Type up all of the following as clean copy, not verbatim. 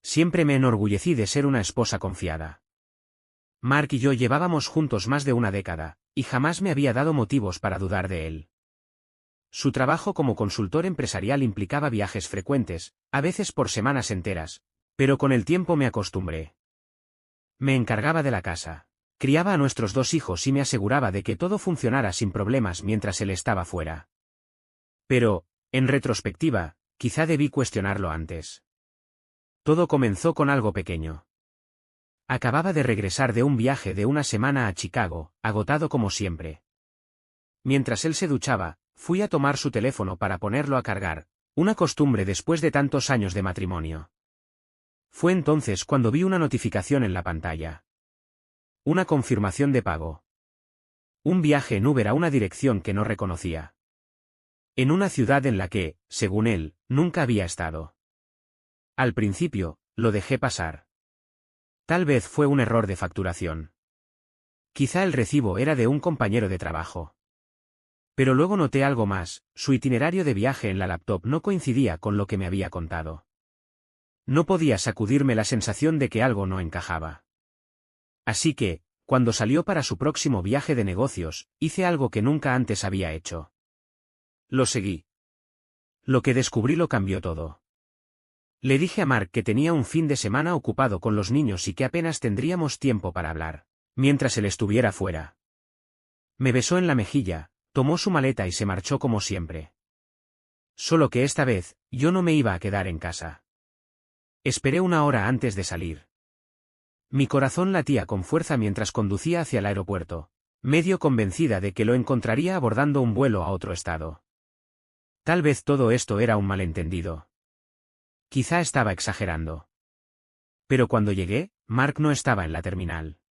Siempre me enorgullecí de ser una esposa confiada. Mark y yo llevábamos juntos más de una década, y jamás me había dado motivos para dudar de él. Su trabajo como consultor empresarial implicaba viajes frecuentes, a veces por semanas enteras, pero con el tiempo me acostumbré. Me encargaba de la casa, criaba a nuestros 2 hijos y me aseguraba de que todo funcionara sin problemas mientras él estaba fuera. Pero, en retrospectiva, quizá debí cuestionarlo antes. Todo comenzó con algo pequeño. Acababa de regresar de un viaje de una semana a Chicago, agotado como siempre. Mientras él se duchaba, fui a tomar su teléfono para ponerlo a cargar, una costumbre después de tantos años de matrimonio. Fue entonces cuando vi una notificación en la pantalla. Una confirmación de pago. Un viaje en Uber a una dirección que no reconocía. En una ciudad en la que, según él, nunca había estado. Al principio, lo dejé pasar. Tal vez fue un error de facturación. Quizá el recibo era de un compañero de trabajo. Pero luego noté algo más, su itinerario de viaje en la laptop no coincidía con lo que me había contado. No podía sacudirme la sensación de que algo no encajaba. Así que, cuando salió para su próximo viaje de negocios, hice algo que nunca antes había hecho. Lo seguí. Lo que descubrí lo cambió todo. Le dije a Mark que tenía un fin de semana ocupado con los niños y que apenas tendríamos tiempo para hablar, mientras él estuviera fuera. Me besó en la mejilla, tomó su maleta y se marchó como siempre. Solo que esta vez, yo no me iba a quedar en casa. Esperé una hora antes de salir. Mi corazón latía con fuerza mientras conducía hacia el aeropuerto, medio convencida de que lo encontraría abordando un vuelo a otro estado. Tal vez todo esto era un malentendido. Quizá estaba exagerando. Pero cuando llegué, Mark no estaba en la terminal.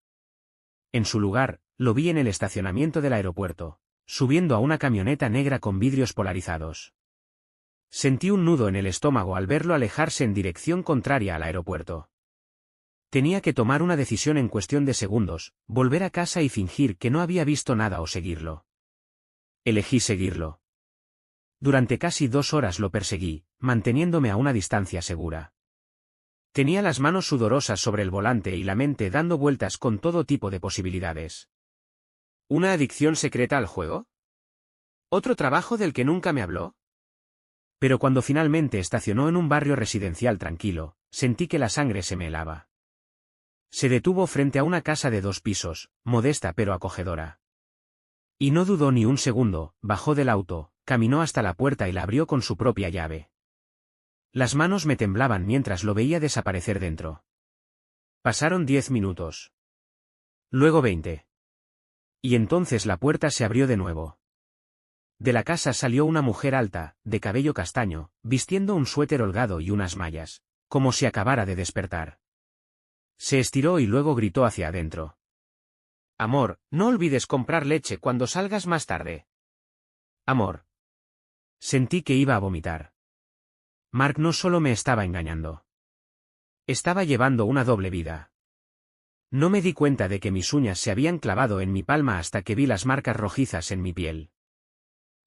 En su lugar, lo vi en el estacionamiento del aeropuerto, subiendo a una camioneta negra con vidrios polarizados. Sentí un nudo en el estómago al verlo alejarse en dirección contraria al aeropuerto. Tenía que tomar una decisión en cuestión de segundos, volver a casa y fingir que no había visto nada o seguirlo. Elegí seguirlo. Durante casi 2 horas lo perseguí, manteniéndome a una distancia segura. Tenía las manos sudorosas sobre el volante y la mente dando vueltas con todo tipo de posibilidades. ¿Una adicción secreta al juego? ¿Otro trabajo del que nunca me habló? Pero cuando finalmente estacionó en un barrio residencial tranquilo, sentí que la sangre se me helaba. Se detuvo frente a una casa de 2 pisos, modesta pero acogedora. Y no dudó ni un segundo, bajó del auto, caminó hasta la puerta y la abrió con su propia llave. Las manos me temblaban mientras lo veía desaparecer dentro. Pasaron 10 minutos. Luego 20. Y entonces la puerta se abrió de nuevo. De la casa salió una mujer alta, de cabello castaño, vistiendo un suéter holgado y unas mallas, como si acabara de despertar. Se estiró y luego gritó hacia adentro. «Amor, no olvides comprar leche cuando salgas más tarde». «Amor». Sentí que iba a vomitar. Mark no solo me estaba engañando. Estaba llevando una doble vida. No me di cuenta de que mis uñas se habían clavado en mi palma hasta que vi las marcas rojizas en mi piel.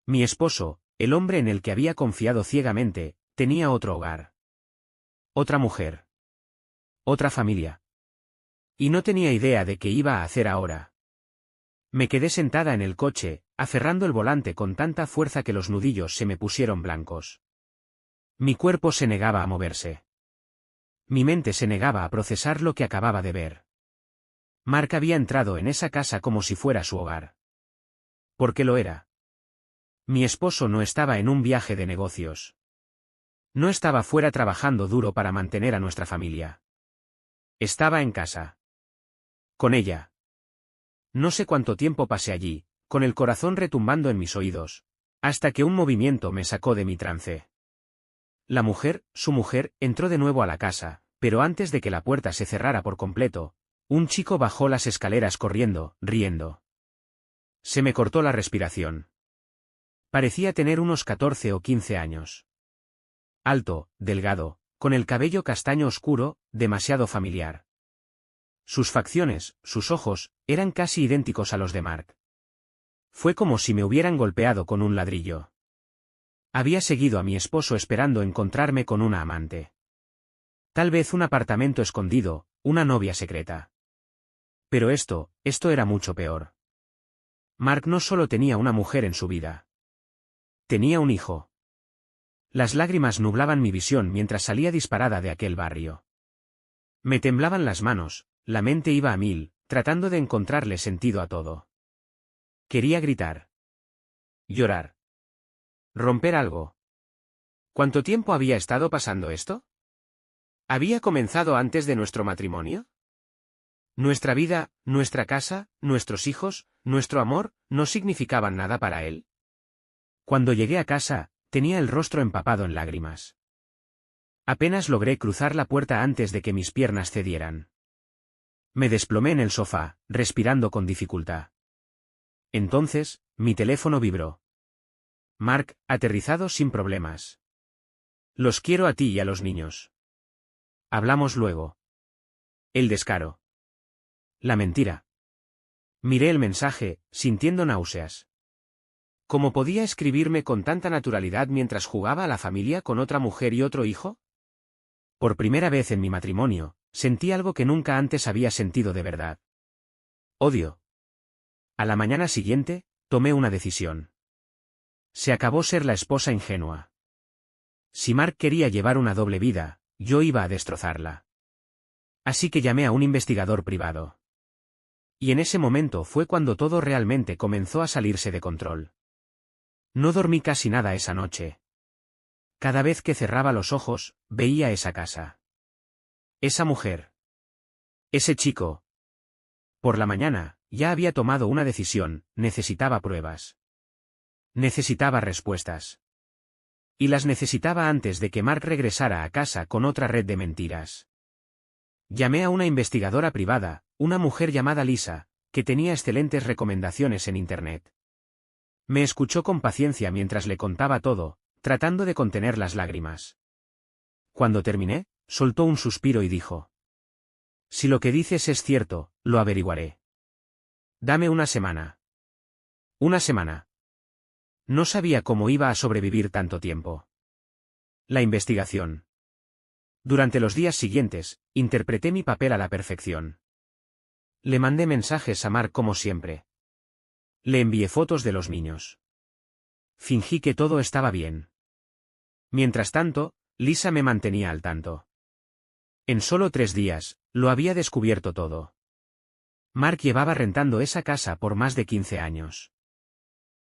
Mi esposo, el hombre en el que había confiado ciegamente, tenía otro hogar. Otra mujer. Otra familia. Y no tenía idea de qué iba a hacer ahora. Me quedé sentada en el coche, aferrando el volante con tanta fuerza que los nudillos se me pusieron blancos. Mi cuerpo se negaba a moverse. Mi mente se negaba a procesar lo que acababa de ver. Mark había entrado en esa casa como si fuera su hogar. ¿Por qué lo era? Mi esposo no estaba en un viaje de negocios. No estaba fuera trabajando duro para mantener a nuestra familia. Estaba en casa. Con ella. No sé cuánto tiempo pasé allí, con el corazón retumbando en mis oídos, hasta que un movimiento me sacó de mi trance. La mujer, su mujer, entró de nuevo a la casa, pero antes de que la puerta se cerrara por completo, un chico bajó las escaleras corriendo, riendo. Se me cortó la respiración. Parecía tener unos 14 o 15 años. Alto, delgado, con el cabello castaño oscuro, demasiado familiar. Sus facciones, sus ojos, eran casi idénticos a los de Mark. Fue como si me hubieran golpeado con un ladrillo. Había seguido a mi esposo esperando encontrarme con una amante. Tal vez un apartamento escondido, una novia secreta. Pero esto era mucho peor. Mark no solo tenía una mujer en su vida. Tenía un hijo. Las lágrimas nublaban mi visión mientras salía disparada de aquel barrio. Me temblaban las manos, la mente iba a mil, tratando de encontrarle sentido a todo. Quería gritar. Llorar. Romper algo. ¿Cuánto tiempo había estado pasando esto? ¿Había comenzado antes de nuestro matrimonio? Nuestra vida, nuestra casa, nuestros hijos, nuestro amor, no significaban nada para él. Cuando llegué a casa, tenía el rostro empapado en lágrimas. Apenas logré cruzar la puerta antes de que mis piernas cedieran. Me desplomé en el sofá, respirando con dificultad. Entonces, mi teléfono vibró. Mark, aterrizado sin problemas. Los quiero a ti y a los niños. Hablamos luego. El descaro. La mentira. Miré el mensaje, sintiendo náuseas. ¿Cómo podía escribirme con tanta naturalidad mientras jugaba a la familia con otra mujer y otro hijo? Por primera vez en mi matrimonio, sentí algo que nunca antes había sentido de verdad. Odio. A la mañana siguiente, tomé una decisión. Se acabó ser la esposa ingenua. Si Mark quería llevar una doble vida, yo iba a destrozarla. Así que llamé a un investigador privado. Y en ese momento fue cuando todo realmente comenzó a salirse de control. No dormí casi nada esa noche. Cada vez que cerraba los ojos, veía esa casa. Esa mujer. Ese chico. Por la mañana, ya había tomado una decisión, necesitaba pruebas. Necesitaba respuestas. Y las necesitaba antes de que Mark regresara a casa con otra red de mentiras. Llamé a una investigadora privada, una mujer llamada Lisa, que tenía excelentes recomendaciones en Internet. Me escuchó con paciencia mientras le contaba todo, tratando de contener las lágrimas. Cuando terminé, soltó un suspiro y dijo: Si lo que dices es cierto, lo averiguaré. Dame una semana. Una semana. No sabía cómo iba a sobrevivir tanto tiempo. La investigación. Durante los días siguientes, interpreté mi papel a la perfección. Le mandé mensajes a Mark como siempre. Le envié fotos de los niños. Fingí que todo estaba bien. Mientras tanto, Lisa me mantenía al tanto. En solo 3 días, lo había descubierto todo. Mark llevaba rentando esa casa por más de 15 años.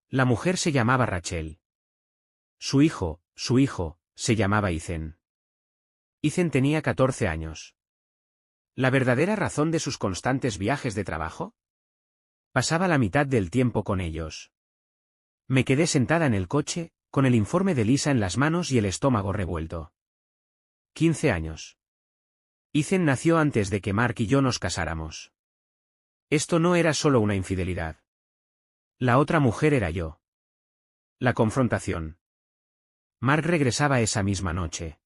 La mujer se llamaba Rachel. Su hijo, se llamaba Ethan. Ethan tenía 14 años. ¿La verdadera razón de sus constantes viajes de trabajo? Pasaba la mitad del tiempo con ellos. Me quedé sentada en el coche, con el informe de Lisa en las manos y el estómago revuelto. 15 años. Ethan nació antes de que Mark y yo nos casáramos. Esto no era solo una infidelidad. La otra mujer era yo. La confrontación. Mark regresaba esa misma noche.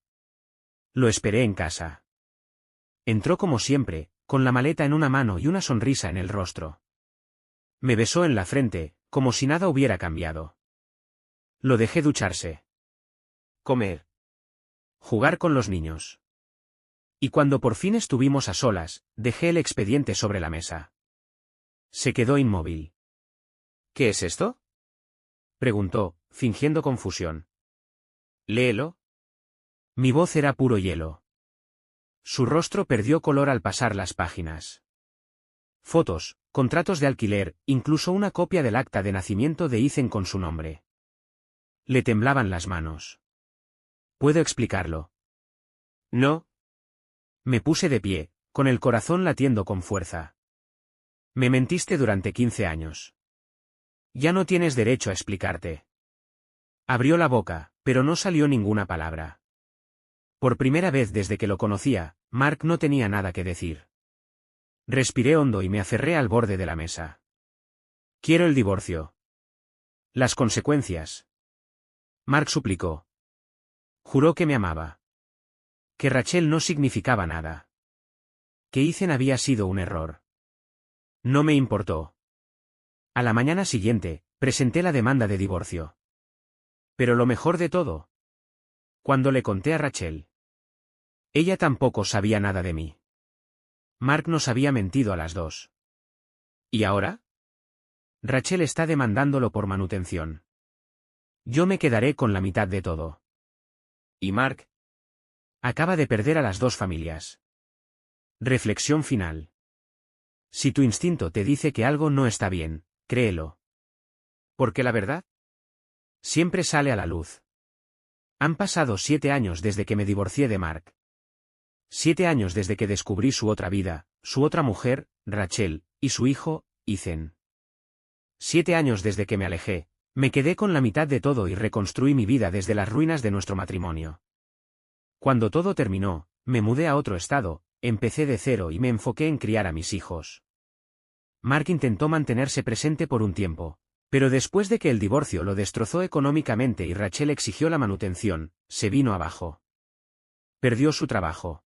Lo esperé en casa. Entró como siempre, con la maleta en una mano y una sonrisa en el rostro. Me besó en la frente, como si nada hubiera cambiado. Lo dejé ducharse. Comer. Jugar con los niños. Y cuando por fin estuvimos a solas, dejé el expediente sobre la mesa. Se quedó inmóvil. ¿Qué es esto?, preguntó, fingiendo confusión. Léelo. Mi voz era puro hielo. Su rostro perdió color al pasar las páginas. Fotos, contratos de alquiler, incluso una copia del acta de nacimiento de Ethan con su nombre. Le temblaban las manos. ¿Puedo explicarlo? No. Me puse de pie, con el corazón latiendo con fuerza. Me mentiste durante 15 años. Ya no tienes derecho a explicarte. Abrió la boca, pero no salió ninguna palabra. Por primera vez desde que lo conocía, Mark no tenía nada que decir. Respiré hondo y me aferré al borde de la mesa. Quiero el divorcio. Las consecuencias. Mark suplicó. Juró que me amaba. Que Rachel no significaba nada. Que Ethan había sido un error. No me importó. A la mañana siguiente, presenté la demanda de divorcio. Pero lo mejor de todo. Cuando le conté a Rachel. Ella tampoco sabía nada de mí. Mark nos había mentido a las dos. ¿Y ahora? Rachel está demandándolo por manutención. Yo me quedaré con la mitad de todo. ¿Y Mark? Acaba de perder a las dos familias. Reflexión final. Si tu instinto te dice que algo no está bien, créelo. Porque la verdad siempre sale a la luz. Han pasado 7 años desde que me divorcié de Mark. 7 años desde que descubrí su otra vida, su otra mujer, Rachel, y su hijo, Ethan. 7 años desde que me alejé, me quedé con la mitad de todo y reconstruí mi vida desde las ruinas de nuestro matrimonio. Cuando todo terminó, me mudé a otro estado, empecé de cero y me enfoqué en criar a mis hijos. Mark intentó mantenerse presente por un tiempo, pero después de que el divorcio lo destrozó económicamente y Rachel exigió la manutención, se vino abajo. Perdió su trabajo.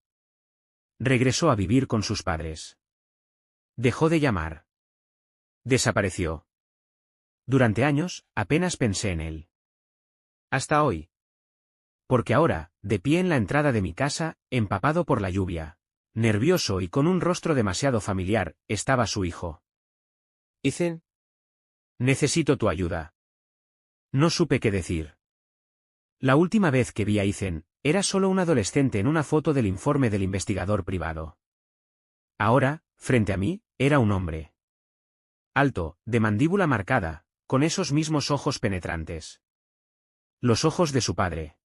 Regresó a vivir con sus padres. Dejó de llamar. Desapareció. Durante años, apenas pensé en él. Hasta hoy. Porque ahora, de pie en la entrada de mi casa, empapado por la lluvia, nervioso y con un rostro demasiado familiar, estaba su hijo. Ethan. Necesito tu ayuda. No supe qué decir. La última vez que vi a Ethan, era solo un adolescente en una foto del informe del investigador privado. Ahora, frente a mí, era un hombre. Alto, de mandíbula marcada, con esos mismos ojos penetrantes. Los ojos de su padre.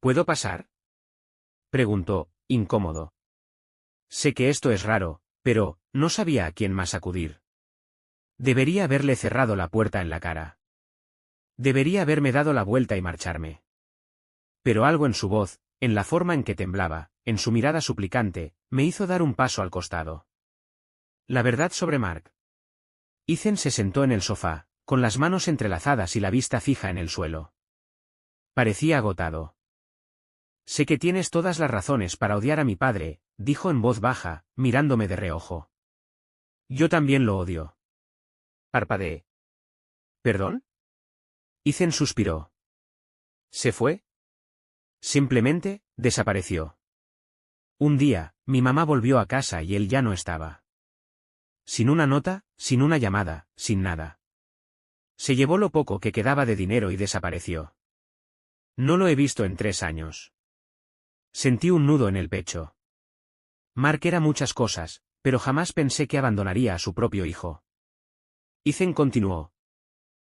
¿Puedo pasar? Preguntó, incómodo. Sé que esto es raro, pero no sabía a quién más acudir. Debería haberle cerrado la puerta en la cara. Debería haberme dado la vuelta y marcharme. Pero algo en su voz, en la forma en que temblaba, en su mirada suplicante, me hizo dar un paso al costado. La verdad sobre Mark. Ethan se sentó en el sofá, con las manos entrelazadas y la vista fija en el suelo. Parecía agotado. Sé que tienes todas las razones para odiar a mi padre, dijo en voz baja, mirándome de reojo. Yo también lo odio. Parpadeé. ¿Perdón? Ethan suspiró. ¿Se fue? Simplemente, desapareció. Un día, mi mamá volvió a casa y él ya no estaba. Sin una nota, sin una llamada, sin nada. Se llevó lo poco que quedaba de dinero y desapareció. No lo he visto en 3 años. Sentí un nudo en el pecho. Mark era muchas cosas, pero jamás pensé que abandonaría a su propio hijo. Ethan continuó.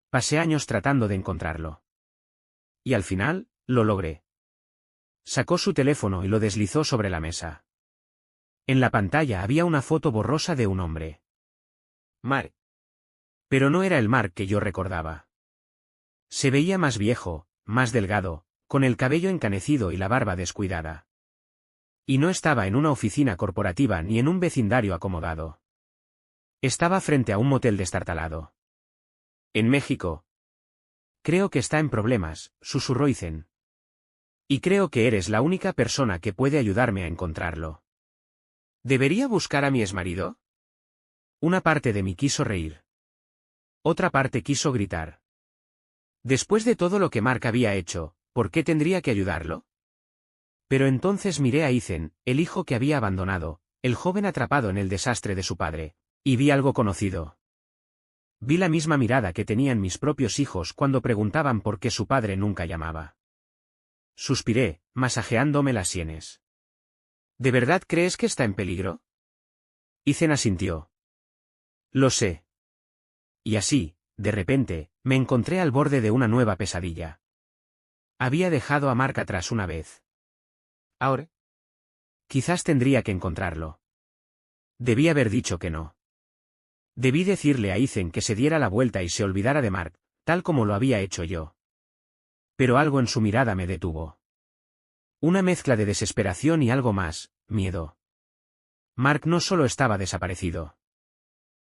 Pasé años tratando de encontrarlo. Y al final, lo logré. Sacó su teléfono y lo deslizó sobre la mesa. En la pantalla había una foto borrosa de un hombre. Mark. Pero no era el Mark que yo recordaba. Se veía más viejo, más delgado, con el cabello encanecido y la barba descuidada. Y no estaba en una oficina corporativa ni en un vecindario acomodado. Estaba frente a un motel destartalado. En México. Creo que está en problemas, susurró Ethan. Y creo que eres la única persona que puede ayudarme a encontrarlo. ¿Debería buscar a mi exmarido? Una parte de mí quiso reír. Otra parte quiso gritar. Después de todo lo que Mark había hecho, ¿por qué tendría que ayudarlo? Pero entonces miré a Ethan, el hijo que había abandonado, el joven atrapado en el desastre de su padre, y vi algo conocido. Vi la misma mirada que tenían mis propios hijos cuando preguntaban por qué su padre nunca llamaba. Suspiré, masajeándome las sienes. ¿De verdad crees que está en peligro? Ethan asintió. Lo sé. Y así, de repente, me encontré al borde de una nueva pesadilla. Había dejado a Mark atrás una vez. Ahora. Quizás tendría que encontrarlo. Debí haber dicho que no. Debí decirle a Ethan que se diera la vuelta y se olvidara de Mark, tal como lo había hecho yo. Pero algo en su mirada me detuvo. Una mezcla de desesperación y algo más, miedo. Mark no solo estaba desaparecido.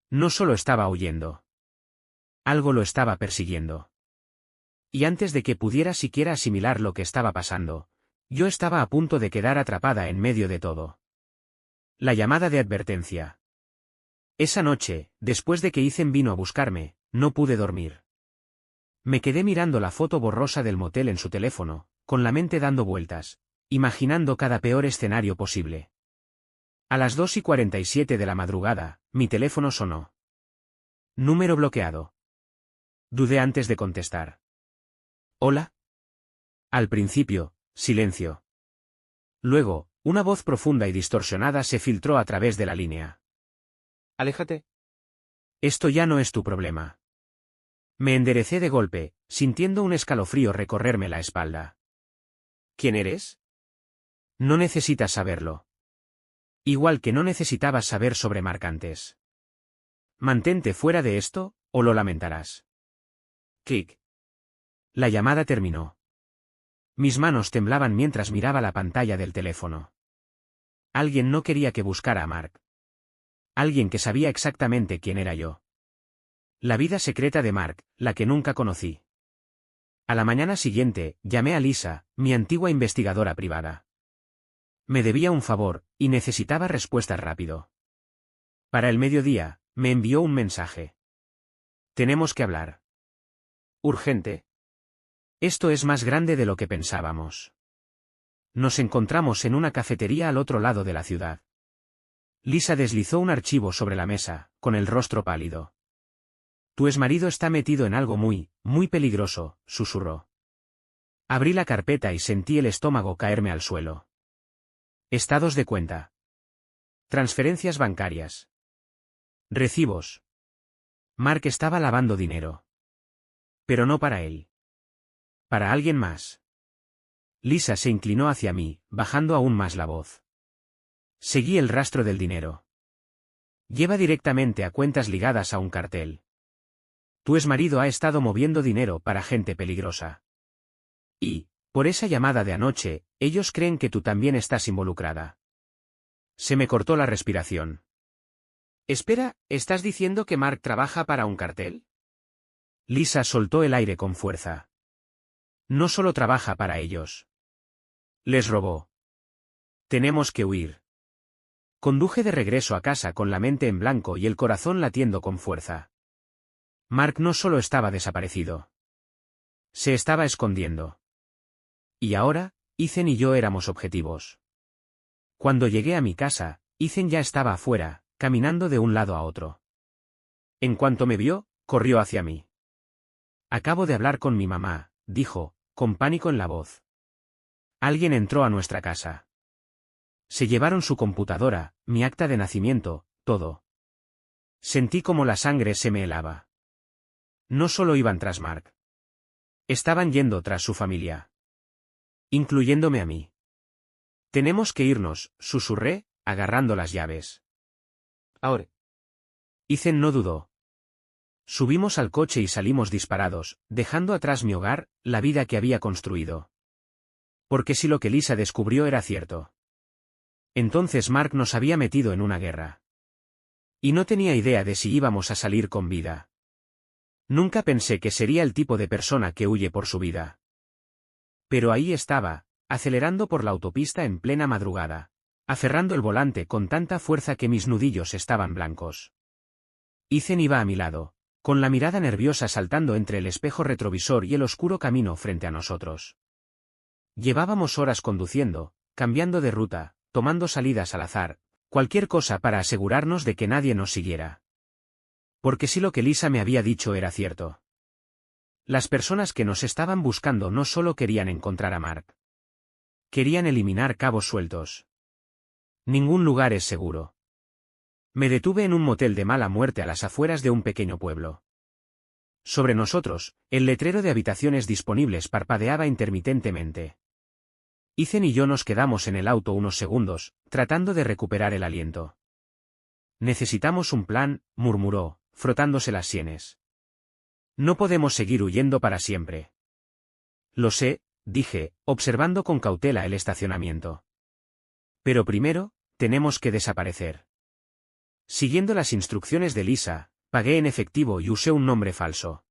No solo estaba huyendo. Algo lo estaba persiguiendo. Y antes de que pudiera siquiera asimilar lo que estaba pasando, yo estaba a punto de quedar atrapada en medio de todo. La llamada de advertencia. Esa noche, después de que Ethan vino a buscarme, no pude dormir. Me quedé mirando la foto borrosa del motel en su teléfono, con la mente dando vueltas, imaginando cada peor escenario posible. A las 2:47 de la madrugada, mi teléfono sonó. Número bloqueado. Dudé antes de contestar. ¿Hola? Al principio, silencio. Luego, una voz profunda y distorsionada se filtró a través de la línea. Aléjate. Esto ya no es tu problema. Me enderecé de golpe, sintiendo un escalofrío recorrerme la espalda. ¿Quién eres? No necesitas saberlo. Igual que no necesitabas saber sobre Mark antes. Mantente fuera de esto, o lo lamentarás. Clic. La llamada terminó. Mis manos temblaban mientras miraba la pantalla del teléfono. Alguien no quería que buscara a Mark. Alguien que sabía exactamente quién era yo. La vida secreta de Mark, la que nunca conocí. A la mañana siguiente, llamé a Lisa, mi antigua investigadora privada. Me debía un favor, y necesitaba respuestas rápido. Para el mediodía, me envió un mensaje. Tenemos que hablar. Urgente. Esto es más grande de lo que pensábamos. Nos encontramos en una cafetería al otro lado de la ciudad. Lisa deslizó un archivo sobre la mesa, con el rostro pálido. Tu exmarido está metido en algo muy peligroso, susurró. Abrí la carpeta y sentí el estómago caerme al suelo. Estados de cuenta. Transferencias bancarias. Recibos. Mark estaba lavando dinero. Pero no para él. Para alguien más. Lisa se inclinó hacia mí, bajando aún más la voz. Seguí el rastro del dinero. Lleva directamente a cuentas ligadas a un cartel. Tu exmarido ha estado moviendo dinero para gente peligrosa. Y, por esa llamada de anoche, ellos creen que tú también estás involucrada. Se me cortó la respiración. Espera, ¿estás diciendo que Mark trabaja para un cartel? Lisa soltó el aire con fuerza. No solo trabaja para ellos. Les robó. Tenemos que huir. Conduje de regreso a casa con la mente en blanco y el corazón latiendo con fuerza. Mark no solo estaba desaparecido. Se estaba escondiendo. Y ahora, Ethan y yo éramos objetivos. Cuando llegué a mi casa, Ethan ya estaba afuera, caminando de un lado a otro. En cuanto me vio, corrió hacia mí. Acabo de hablar con mi mamá, dijo, con pánico en la voz. Alguien entró a nuestra casa. Se llevaron su computadora, mi acta de nacimiento, todo. Sentí como la sangre se me helaba. No solo iban tras Mark. Estaban yendo tras su familia. Incluyéndome a mí. Tenemos que irnos, susurré, agarrando las llaves. Ahora. Ethan no dudó. Subimos al coche y salimos disparados, dejando atrás mi hogar, la vida que había construido. Porque si lo que Lisa descubrió era cierto. Entonces Mark nos había metido en una guerra. Y no tenía idea de si íbamos a salir con vida. Nunca pensé que sería el tipo de persona que huye por su vida. Pero ahí estaba, acelerando por la autopista en plena madrugada, aferrando el volante con tanta fuerza que mis nudillos estaban blancos. Ethan iba a mi lado, con la mirada nerviosa saltando entre el espejo retrovisor y el oscuro camino frente a nosotros. Llevábamos horas conduciendo, cambiando de ruta, tomando salidas al azar, cualquier cosa para asegurarnos de que nadie nos siguiera. Porque si lo que Lisa me había dicho era cierto. Las personas que nos estaban buscando no solo querían encontrar a Mark. Querían eliminar cabos sueltos. Ningún lugar es seguro. Me detuve en un motel de mala muerte a las afueras de un pequeño pueblo. Sobre nosotros, el letrero de habitaciones disponibles parpadeaba intermitentemente. Ethan y yo nos quedamos en el auto unos segundos, tratando de recuperar el aliento. Necesitamos un plan, murmuró, frotándose las sienes. No podemos seguir huyendo para siempre. Lo sé, dije, observando con cautela el estacionamiento. Pero primero, tenemos que desaparecer. Siguiendo las instrucciones de Lisa, pagué en efectivo y usé un nombre falso.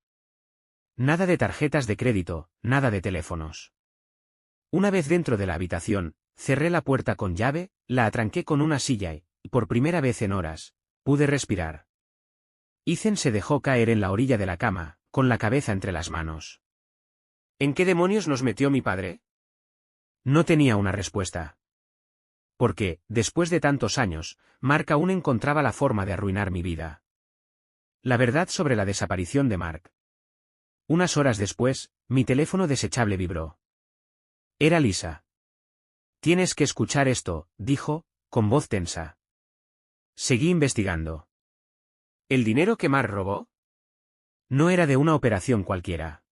Nada de tarjetas de crédito, nada de teléfonos. Una vez dentro de la habitación, cerré la puerta con llave, la atranqué con una silla y, por primera vez en horas, pude respirar. Ethan se dejó caer en la orilla de la cama, con la cabeza entre las manos. ¿En qué demonios nos metió mi padre? No tenía una respuesta. Porque, después de tantos años, Mark aún encontraba la forma de arruinar mi vida. La verdad sobre la desaparición de Mark. Unas horas después, mi teléfono desechable vibró. Era Lisa. Tienes que escuchar esto, dijo, con voz tensa. Seguí investigando. ¿El dinero que Mark robó? No era de una operación cualquiera.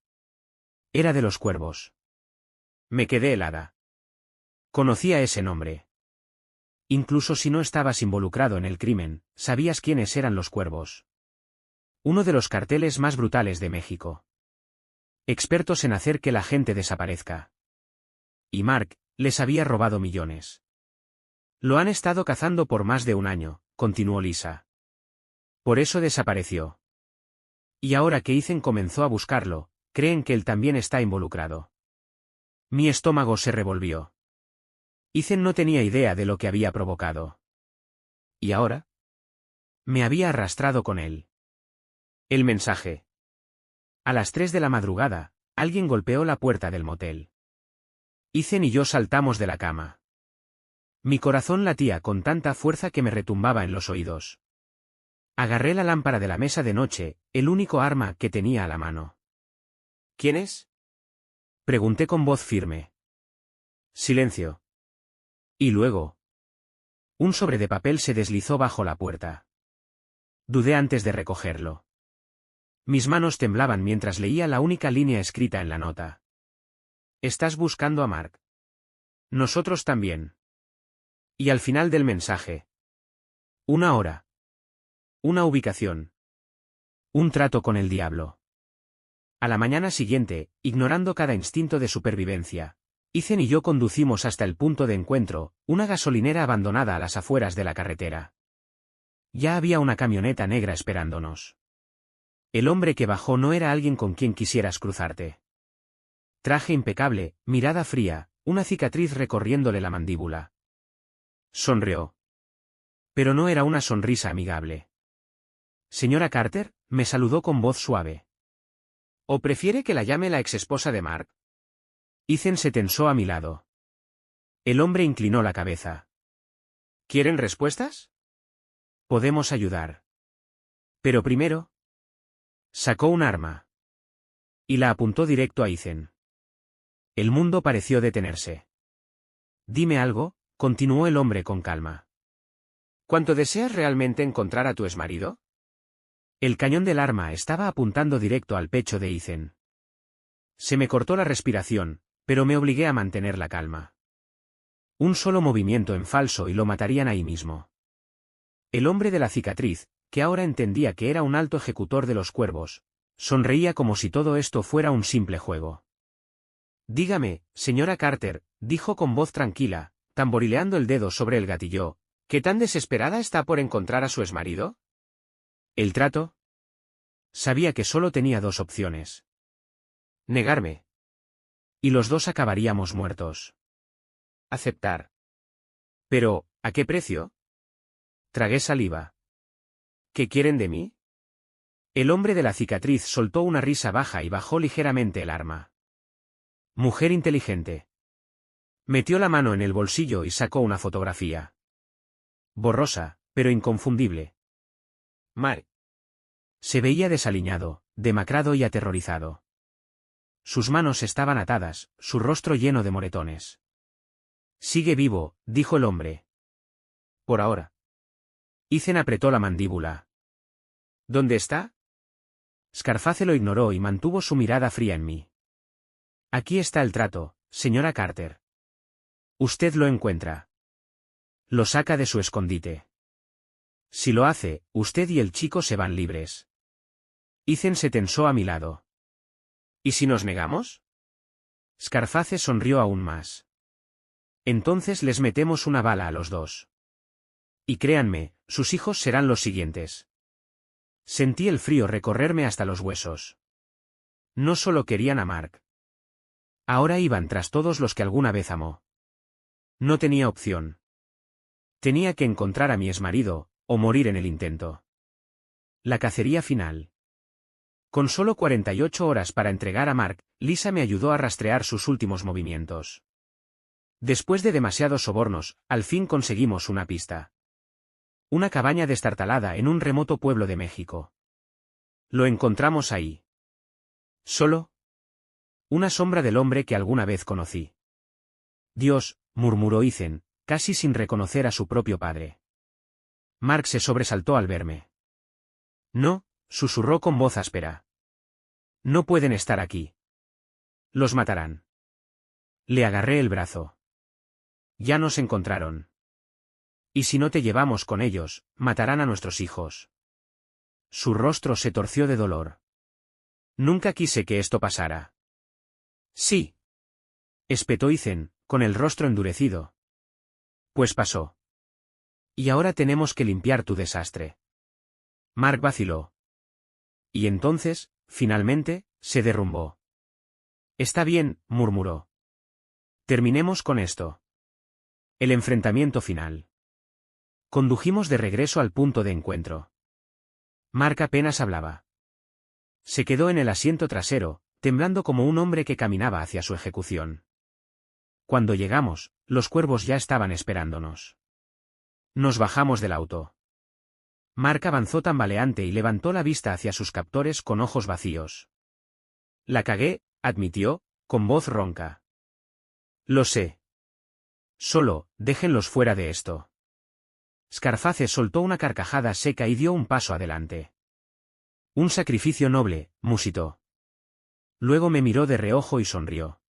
Era de los cuervos. Me quedé helada. Conocía ese nombre. Incluso si no estabas involucrado en el crimen, sabías quiénes eran los cuervos. Uno de los carteles más brutales de México. Expertos en hacer que la gente desaparezca. Y Mark les había robado millones. Lo han estado cazando por más de un año, continuó Lisa. Por eso desapareció. Y ahora que Ethan comenzó a buscarlo, creen que él también está involucrado. Mi estómago se revolvió. Ethan no tenía idea de lo que había provocado. ¿Y ahora? Me había arrastrado con él. El mensaje. A las 3 de la madrugada, alguien golpeó la puerta del motel. Ethan y yo saltamos de la cama. Mi corazón latía con tanta fuerza que me retumbaba en los oídos. Agarré la lámpara de la mesa de noche, el único arma que tenía a la mano. ¿Quién es? Pregunté con voz firme. Silencio. Y luego. Un sobre de papel se deslizó bajo la puerta. Dudé antes de recogerlo. Mis manos temblaban mientras leía la única línea escrita en la nota. Estás buscando a Mark. Nosotros también. Y al final del mensaje. Una hora. Una ubicación. Un trato con el diablo. A la mañana siguiente, ignorando cada instinto de supervivencia, Ethan y yo conducimos hasta el punto de encuentro, una gasolinera abandonada a las afueras de la carretera. Ya había una camioneta negra esperándonos. El hombre que bajó no era alguien con quien quisieras cruzarte. Traje impecable, mirada fría, una cicatriz recorriéndole la mandíbula. Sonrió. Pero no era una sonrisa amigable. Señora Carter, me saludó con voz suave. ¿O prefiere que la llame la exesposa de Mark? Ethan se tensó a mi lado. El hombre inclinó la cabeza. ¿Quieren respuestas? Podemos ayudar. Pero primero. Sacó un arma. Y la apuntó directo a Ethan. El mundo pareció detenerse. Dime algo, continuó el hombre con calma. ¿Cuánto deseas realmente encontrar a tu exmarido? El cañón del arma estaba apuntando directo al pecho de Ethan. Se me cortó la respiración, pero me obligué a mantener la calma. Un solo movimiento en falso y lo matarían ahí mismo. El hombre de la cicatriz, que ahora entendía que era un alto ejecutor de los cuervos, sonreía como si todo esto fuera un simple juego. Dígame, señora Carter, dijo con voz tranquila, tamborileando el dedo sobre el gatillo, ¿qué tan desesperada está por encontrar a su exmarido? ¿El trato? Sabía que solo tenía dos opciones. Negarme. Y los dos acabaríamos muertos. Aceptar. Pero, ¿a qué precio? Tragué saliva. ¿Qué quieren de mí? El hombre de la cicatriz soltó una risa baja y bajó ligeramente el arma. Mujer inteligente. Metió la mano en el bolsillo y sacó una fotografía. Borrosa, pero inconfundible. Mark. Se veía desaliñado, demacrado y aterrorizado. Sus manos estaban atadas, su rostro lleno de moretones. Sigue vivo, dijo el hombre. Por ahora. Ethan apretó la mandíbula. ¿Dónde está? Scarface lo ignoró y mantuvo su mirada fría en mí. Aquí está el trato, señora Carter. Usted lo encuentra. Lo saca de su escondite. Si lo hace, usted y el chico se van libres. Ethan se tensó a mi lado. ¿Y si nos negamos? Scarface sonrió aún más. Entonces les metemos una bala a los dos. Y créanme, sus hijos serán los siguientes. Sentí el frío recorrerme hasta los huesos. No solo querían a Mark. Ahora iban tras todos los que alguna vez amó. No tenía opción. Tenía que encontrar a mi exmarido, o morir en el intento. La cacería final. Con solo 48 horas para entregar a Mark, Lisa me ayudó a rastrear sus últimos movimientos. Después de demasiados sobornos, al fin conseguimos una pista. Una cabaña destartalada en un remoto pueblo de México. Lo encontramos ahí. Solo una sombra del hombre que alguna vez conocí. Dios, murmuró Ethan, casi sin reconocer a su propio padre. Mark se sobresaltó al verme. No, susurró con voz áspera. No pueden estar aquí. Los matarán. Le agarré el brazo. Ya nos encontraron. Y si no te llevamos con ellos, matarán a nuestros hijos. Su rostro se torció de dolor. Nunca quise que esto pasara. Sí. Espetó Ethan, con el rostro endurecido. Pues pasó. Y ahora tenemos que limpiar tu desastre. Mark vaciló. Y entonces, finalmente, se derrumbó. Está bien, murmuró. Terminemos con esto. El enfrentamiento final. Condujimos de regreso al punto de encuentro. Mark apenas hablaba. Se quedó en el asiento trasero, temblando como un hombre que caminaba hacia su ejecución. Cuando llegamos, los cuervos ya estaban esperándonos. Nos bajamos del auto. Mark avanzó tambaleante y levantó la vista hacia sus captores con ojos vacíos. La cagué, admitió, con voz ronca. Lo sé. Solo, déjenlos fuera de esto. Scarface soltó una carcajada seca y dio un paso adelante. Un sacrificio noble, musitó. Luego me miró de reojo y sonrió.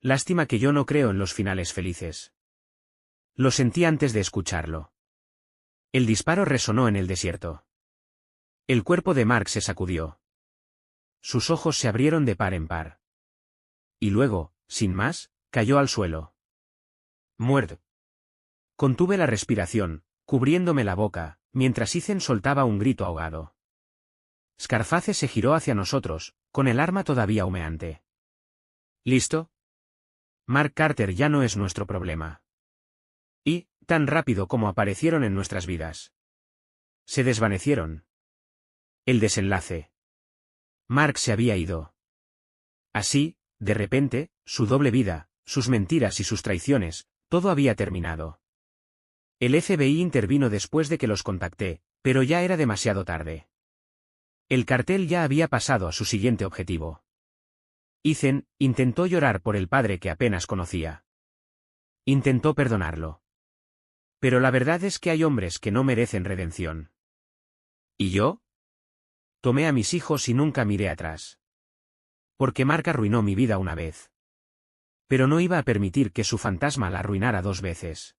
Lástima que yo no creo en los finales felices. Lo sentí antes de escucharlo. El disparo resonó en el desierto. El cuerpo de Mark se sacudió. Sus ojos se abrieron de par en par. Y luego, sin más, cayó al suelo. Muerto. Contuve la respiración, cubriéndome la boca, mientras Ethan soltaba un grito ahogado. Scarface se giró hacia nosotros, con el arma todavía humeante. ¿Listo? Mark Carter ya no es nuestro problema. Y, tan rápido como aparecieron en nuestras vidas, se desvanecieron. El desenlace. Mark se había ido. Así, de repente, su doble vida, sus mentiras y sus traiciones, todo había terminado. El FBI intervino después de que los contacté, pero ya era demasiado tarde. El cartel ya había pasado a su siguiente objetivo. Ethan intentó llorar por el padre que apenas conocía. Intentó perdonarlo. Pero la verdad es que hay hombres que no merecen redención. ¿Y yo? Tomé a mis hijos y nunca miré atrás. Porque Mark arruinó mi vida una vez. Pero no iba a permitir que su fantasma la arruinara 2 veces.